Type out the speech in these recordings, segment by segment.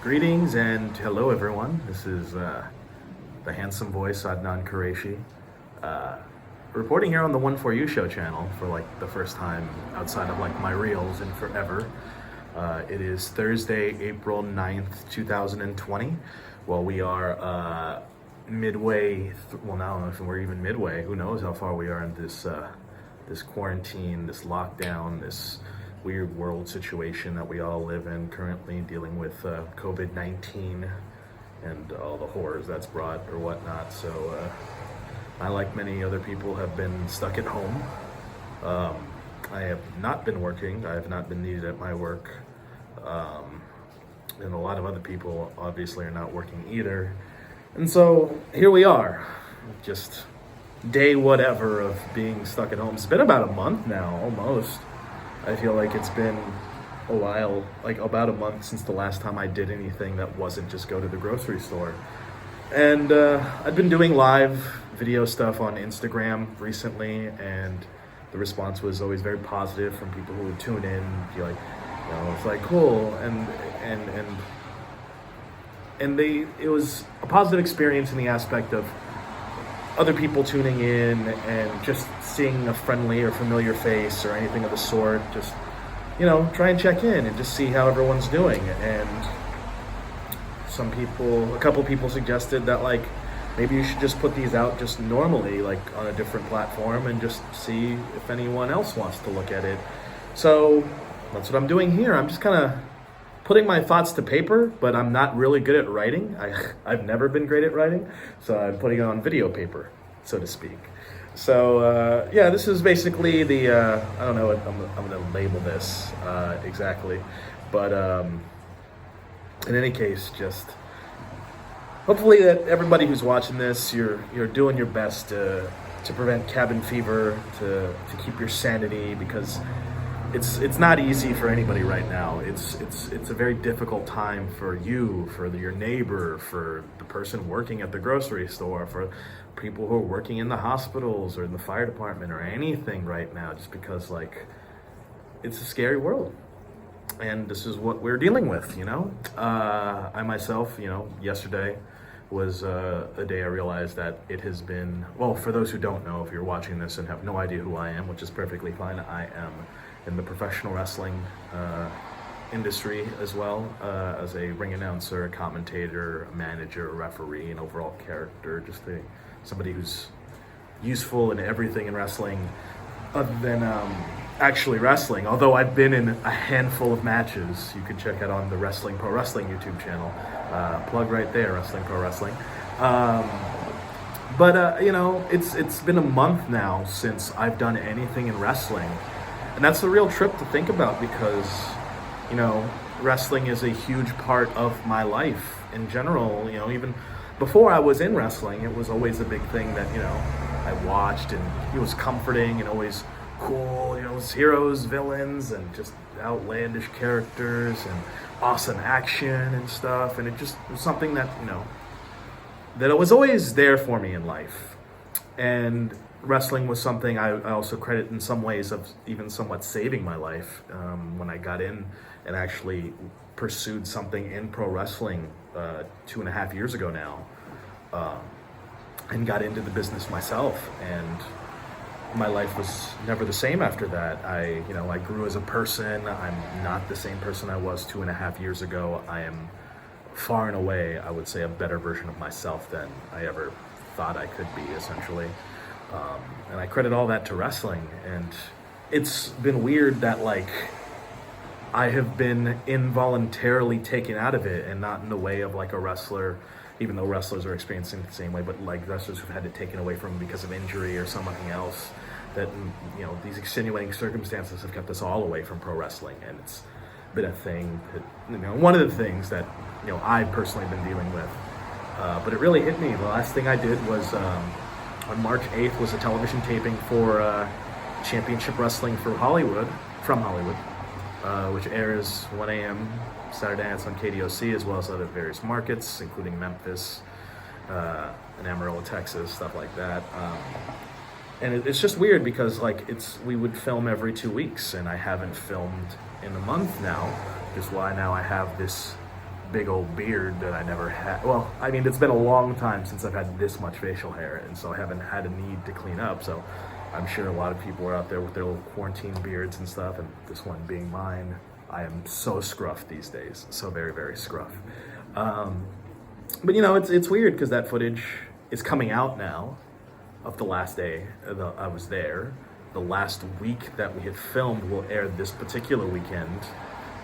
Greetings and hello everyone. This is the handsome voice Adnan Kureishy, reporting here on the One For You show channel for like the first time outside of like my reels in forever. It is Thursday, April 9th, 2020. Well, we are midway, well now if we're even midway, who knows how far we are in this quarantine, this lockdown, this weird world situation that we all live in currently, dealing with COVID-19 and all the horrors that's brought or whatnot. So I, like many other people, have been stuck at home. I have not been working. I have not been needed at my work. And a lot of other people obviously are not working either. And so here we are, just day whatever of being stuck at home. It's been about a month now, almost. I feel like it's been a while, like about a month since the last time I did anything that wasn't just go to the grocery store. And I've been doing live video stuff on Instagram recently, and the response was always very positive from people who would tune in, be like, you know, it's like cool, and it was a positive experience in the aspect of other people tuning in and just seeing a friendly or familiar face or anything of the sort. Just, you know, try and check in and just see how everyone's doing. And a couple people suggested that like maybe you should just put these out just normally, like on a different platform, and just see if anyone else wants to look at it. So that's what I'm doing here. I'm just kind of putting my thoughts to paper, but I'm not really good at writing. I've never been great at writing, so I'm putting it on video paper, so to speak. So yeah, this is basically the, I don't know what I'm gonna label this exactly, but in any case, just hopefully that everybody who's watching this, you're doing your best to prevent cabin fever, to keep your sanity, because it's not easy for anybody right now. It's a very difficult time for you, for your neighbor, for the person working at the grocery store, for people who are working in the hospitals or in the fire department or anything right now, just because like it's a scary world. And this is what we're dealing with, you know? I myself, you know, yesterday was a day I realized that it has been, well, for those who don't know, if you're watching this and have no idea who I am, which is perfectly fine, I am in the professional wrestling industry as well, as a ring announcer, a commentator, a manager, a referee, an overall character, just somebody who's useful in everything in wrestling other than actually wrestling. Although I've been in a handful of matches. You can check out on the Pro Wrestling YouTube channel. Plug right there, Wrestling Pro Wrestling. But you know, it's been a month now since I've done anything in wrestling. And that's a real trip to think about, because, you know, wrestling is a huge part of my life in general. You know, even before I was in wrestling, it was always a big thing that, you know, I watched, and it was comforting and always cool. You know, it was heroes, villains, and just outlandish characters and awesome action and stuff. And it just was something that, you know, that it was always there for me in life. And wrestling was something I also credit in some ways of even somewhat saving my life when I got in and actually pursued something in pro wrestling 2.5 years ago now, and got into the business myself. And my life was never the same after that. I grew as a person. I'm not the same person I was 2.5 years ago. I am far and away, I would say, a better version of myself than I ever thought I could be, essentially. And I credit all that to wrestling. And it's been weird that like I have been involuntarily taken out of it, and not in the way of like a wrestler, even though wrestlers are experiencing it the same way, but like wrestlers who've had it taken away from them because of injury or something else. That, you know, these extenuating circumstances have kept us all away from pro wrestling, and it's been a thing that, you know, one of the things that, you know, I've personally been dealing with. But it really hit me. The last thing I did was on March 8th was a television taping for Championship Wrestling from Hollywood, which airs 1 a.m. Saturday nights on KDOC, as well as other various markets, including Memphis and Amarillo, Texas, stuff like that. And it's just weird because like we would film every 2 weeks, and I haven't filmed in a month now, which is why now I have this big old beard that I never had. Well, I mean, it's been a long time since I've had this much facial hair, and so I haven't had a need to clean up. So I'm sure a lot of people are out there with their little quarantine beards and stuff, and this one being mine, I am so scruffed these days. So very, very scruff. But you know, it's weird because that footage is coming out now of the last day I was there. The last week that we had filmed will air this particular weekend.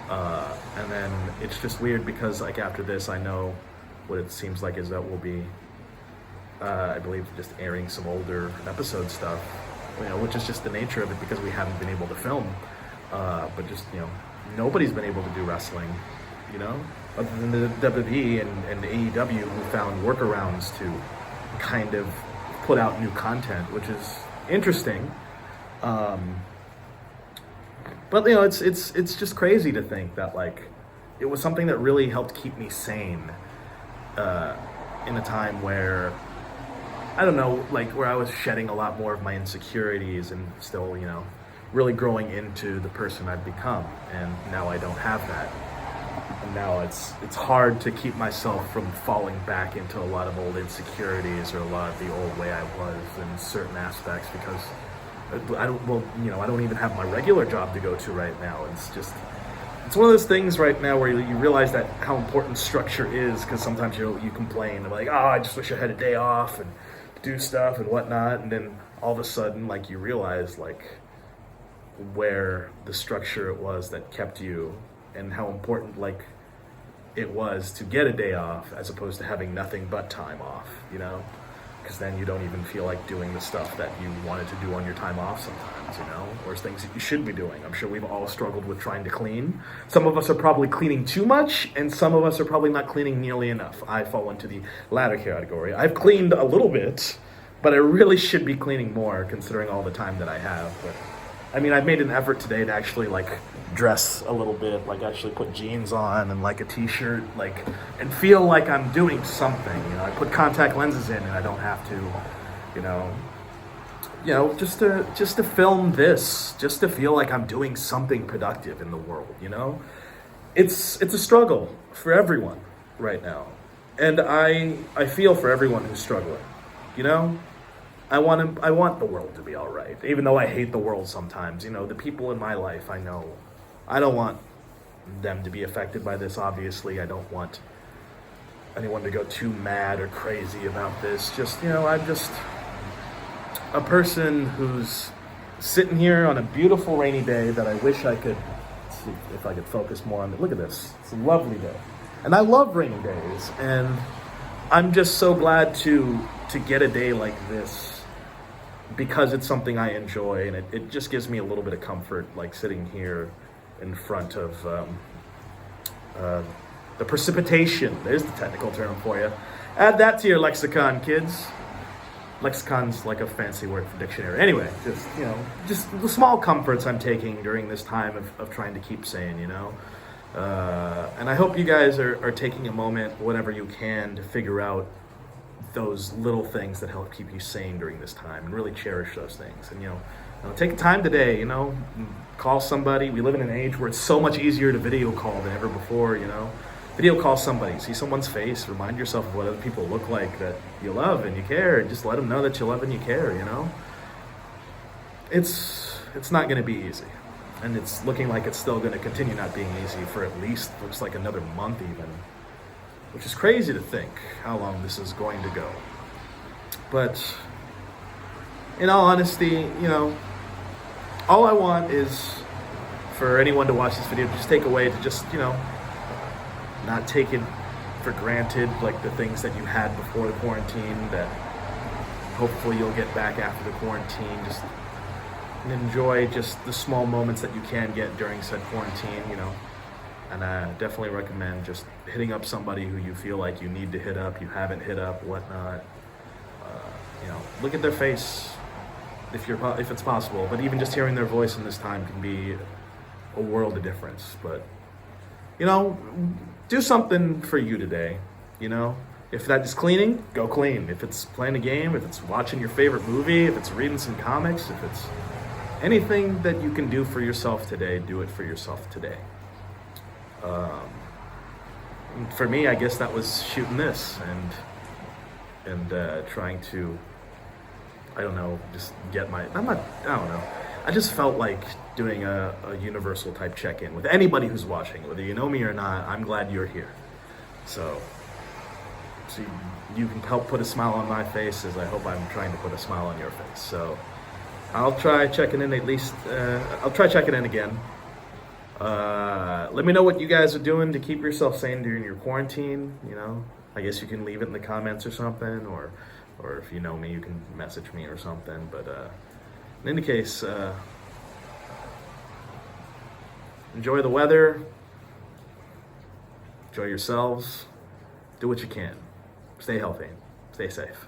And then it's just weird because like after this, I know what it seems like is that we'll be, I believe, just airing some older episode stuff, you know, which is just the nature of it because we haven't been able to film. But just, you know, nobody's been able to do wrestling, you know, other than the WWE and the AEW, who found workarounds to kind of put out new content, which is interesting. But you know, it's just crazy to think that like it was something that really helped keep me sane in a time where I don't know, like where I was shedding a lot more of my insecurities and still, you know, really growing into the person I've become. And now I don't have that. And now it's hard to keep myself from falling back into a lot of old insecurities or a lot of the old way I was in certain aspects because I don't even have my regular job to go to right now. It's one of those things right now where you realize that how important structure is, because sometimes you complain like, oh, I just wish I had a day off and do stuff and whatnot, and then all of a sudden like you realize like where the structure it was that kept you and how important like it was to get a day off as opposed to having nothing but time off, you know? Because then you don't even feel like doing the stuff that you wanted to do on your time off sometimes, you know, or things that you should be doing. I'm sure we've all struggled with trying to clean. Some of us are probably cleaning too much, and some of us are probably not cleaning nearly enough. I fall into the latter category. I've cleaned a little bit, but I really should be cleaning more considering all the time that I have. But I mean, I've made an effort today to actually like dress a little bit, like actually put jeans on and like a t-shirt, like, and feel like I'm doing something, you know. I put contact lenses in and I don't have to, you know, just to film this, just to feel like I'm doing something productive in the world, you know. It's a struggle for everyone right now. And I feel for everyone who's struggling, you know. I want the world to be all right, even though I hate the world sometimes. You know, the people in my life, I know, I don't want them to be affected by this, obviously. I don't want anyone to go too mad or crazy about this. Just, you know, I'm just a person who's sitting here on a beautiful rainy day that I wish I could, see if I could focus more on it. Look at this, it's a lovely day. And I love rainy days, and I'm just so glad to get a day like this, because it's something I enjoy, and it just gives me a little bit of comfort, like sitting here in front of the precipitation. There's the technical term for you. Add that to your lexicon, kids. Lexicon's like a fancy word for dictionary. Anyway, just, you know, just the small comforts I'm taking during this time of trying to keep sane, you know. And I hope you guys are taking a moment, whatever you can, to figure out those little things that help keep you sane during this time and really cherish those things. And, you know, take time today, you know, call somebody. We live in an age where it's so much easier to video call than ever before, you know. Video call somebody, see someone's face, remind yourself of what other people look like that you love and you care, and just let them know that you love and you care, you know. It's not going to be easy. And it's looking like it's still going to continue not being easy for at least, looks like another month even. Which is crazy to think how long this is going to go. But in all honesty, you know, all I want is for anyone to watch this video to just take away to just, you know, not take it for granted, like the things that you had before the quarantine that hopefully you'll get back after the quarantine. Just enjoy just the small moments that you can get during said quarantine, you know. And I definitely recommend just hitting up somebody who you feel like you need to hit up, you haven't hit up, whatnot. You know, look at their face if it's possible. But even just hearing their voice in this time can be a world of difference. But, you know, do something for you today, you know. If that is cleaning, go clean. If it's playing a game, if it's watching your favorite movie, if it's reading some comics, if it's anything that you can do for yourself today, do it for yourself today. And for me, I guess that was shooting this and trying to, I don't know, just get my. I don't know. I just felt like doing a universal type check-in with anybody who's watching, whether you know me or not. I'm glad you're here. So you can help put a smile on my face as I hope I'm trying to put a smile on your face. So I'll try checking in at least. I'll try checking in again. Let me know what you guys are doing to keep yourself sane during your quarantine. You know, I guess you can leave it in the comments or something, or if you know me, you can message me or something. But in any case, enjoy the weather. Enjoy yourselves. Do what you can. Stay healthy. Stay safe.